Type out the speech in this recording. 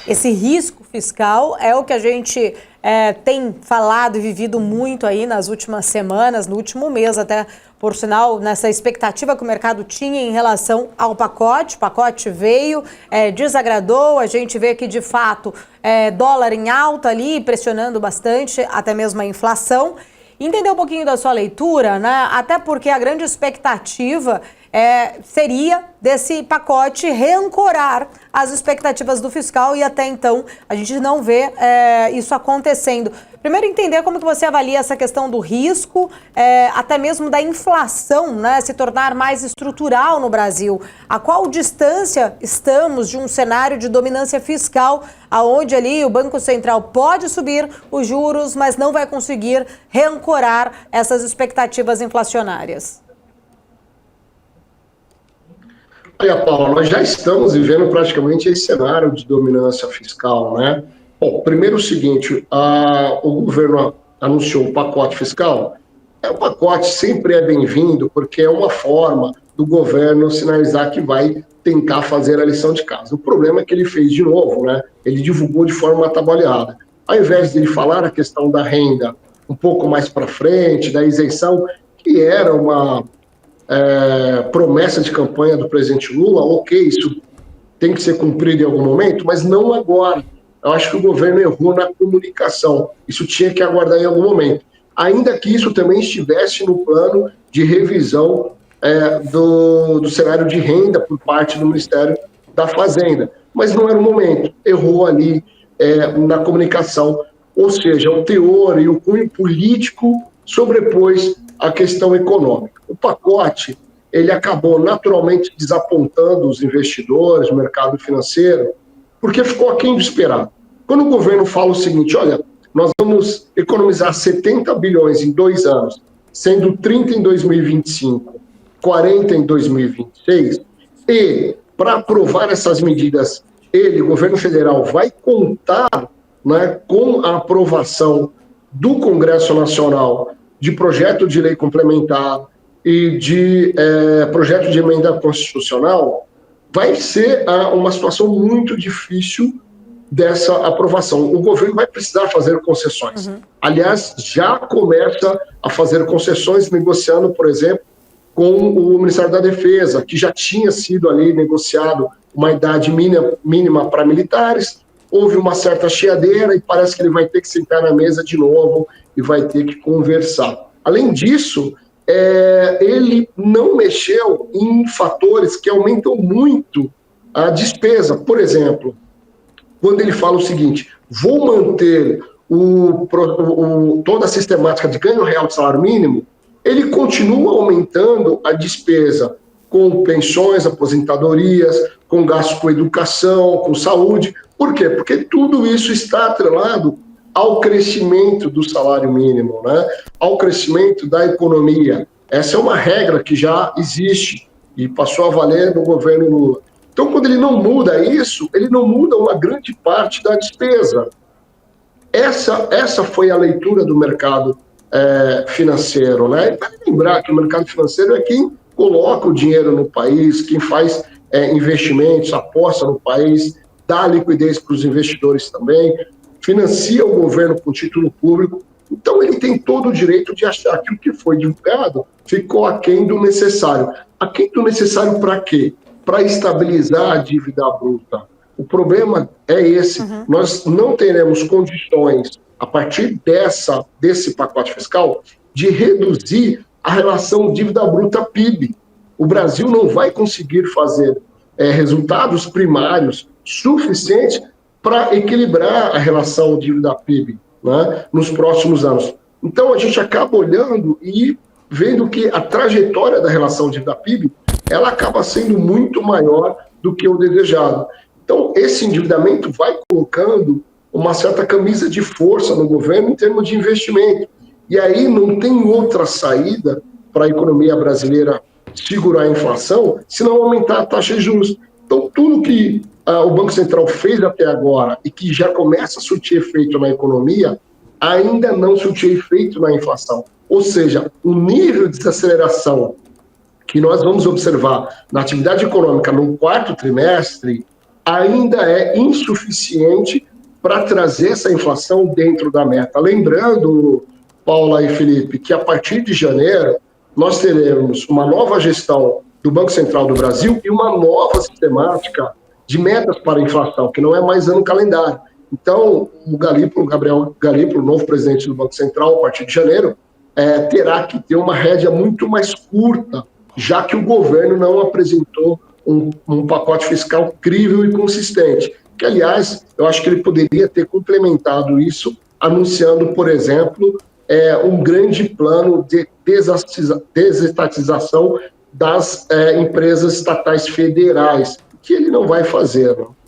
Esse risco fiscal é o que a gente tem falado e vivido muito aí nas últimas semanas, no último mês até, por sinal, nessa expectativa que o mercado tinha em relação ao pacote. O pacote veio, desagradou, a gente vê que de fato dólar em alta ali, pressionando bastante, até mesmo a inflação. Entender um pouquinho da sua leitura, né? Até porque a grande expectativa seria desse pacote reancorar as expectativas do fiscal e até então a gente não vê isso acontecendo. Primeiro, entender como que você avalia essa questão do risco, até mesmo da inflação, né, se tornar mais estrutural no Brasil. A qual distância estamos de um cenário de dominância fiscal, aonde ali o Banco Central pode subir os juros, mas não vai conseguir reancorar essas expectativas inflacionárias? Olha, Paulo, nós já estamos vivendo praticamente esse cenário de dominância fiscal, né? Bom, primeiro o seguinte, o governo anunciou o pacote fiscal. O pacote sempre é bem-vindo, porque é uma forma do governo sinalizar que vai tentar fazer a lição de casa. O problema é que ele fez de novo, né? Ele divulgou de forma atabalhada. Ao invés de ele falar a questão da renda um pouco mais para frente, da isenção, que era uma promessa de campanha do presidente Lula, ok, isso tem que ser cumprido em algum momento, mas não agora. Eu acho que o governo errou na comunicação. Isso tinha que aguardar em algum momento. Ainda que isso também estivesse no plano de revisão do cenário de renda por parte do Ministério da Fazenda. Mas não era o momento. Errou ali na comunicação. Ou seja, o teor e o cunho político sobrepôs a questão econômica. O pacote, ele acabou naturalmente desapontando os investidores, o mercado financeiro, porque ficou aquém do esperado. Quando o governo fala o seguinte, olha, nós vamos economizar 70 bilhões em 2 anos, sendo 30 em 2025, 40 em 2026, e para aprovar essas medidas, o governo federal, vai contar, né, com a aprovação do Congresso Nacional de projeto de lei complementar e de projeto de emenda constitucional, vai ser uma situação muito difícil dessa aprovação. O governo vai precisar fazer concessões. Aliás, já começa a fazer concessões, negociando, por exemplo, com o Ministério da Defesa, que já tinha sido ali negociado uma idade mínima para militares. Houve uma certa chiadeira e parece que ele vai ter que sentar na mesa de novo e vai ter que conversar. Além disso, ele não mexeu em fatores que aumentam muito a despesa. Por exemplo, quando ele fala o seguinte, vou manter toda a sistemática de ganho real de salário mínimo, ele continua aumentando a despesa com pensões, aposentadorias, com gastos com educação, com saúde. Por quê? Porque tudo isso está atrelado ao crescimento do salário mínimo, né? Ao crescimento da economia. Essa é uma regra que já existe e passou a valer no governo Lula. Então, quando ele não muda isso, ele não muda uma grande parte da despesa. Essa foi a leitura do mercado financeiro, né? E vale lembrar que o mercado financeiro é quem coloca o dinheiro no país, quem faz investimentos, aposta no país, dá liquidez para os investidores também, financia o governo com título público. Então, ele tem todo o direito de achar que o que foi divulgado ficou aquém do necessário. Aquém do necessário para quê? Para estabilizar a dívida bruta. O problema é esse. Nós não teremos condições, a partir desse pacote fiscal, de reduzir a relação dívida bruta-PIB. O Brasil não vai conseguir fazer resultados primários suficientes para equilibrar a relação dívida-PIB, né, nos próximos anos. Então, a gente acaba olhando e vendo que a trajetória da relação dívida-PIB ela acaba sendo muito maior do que o desejado. Então, esse endividamento vai colocando uma certa camisa de força no governo em termos de investimento. E aí não tem outra saída para a economia brasileira segurar a inflação, se não aumentar a taxa de juros. Então, tudo que o Banco Central fez até agora e que já começa a surtir efeito na economia, ainda não surtiu efeito na inflação. Ou seja, o nível de desaceleração que nós vamos observar na atividade econômica no 4º trimestre ainda é insuficiente para trazer essa inflação dentro da meta. Lembrando, Paula e Felipe, que a partir de janeiro nós teremos uma nova gestão do Banco Central do Brasil e uma nova sistemática de metas para a inflação, que não é mais ano calendário. Então, o Gabriel Galípolo, o novo presidente do Banco Central, a partir de janeiro, terá que ter uma rédea muito mais curta, já que o governo não apresentou um pacote fiscal crível e consistente. Que, aliás, eu acho que ele poderia ter complementado isso, anunciando, por exemplo, um grande plano de desestatização das empresas estatais federais, que ele não vai fazer, não.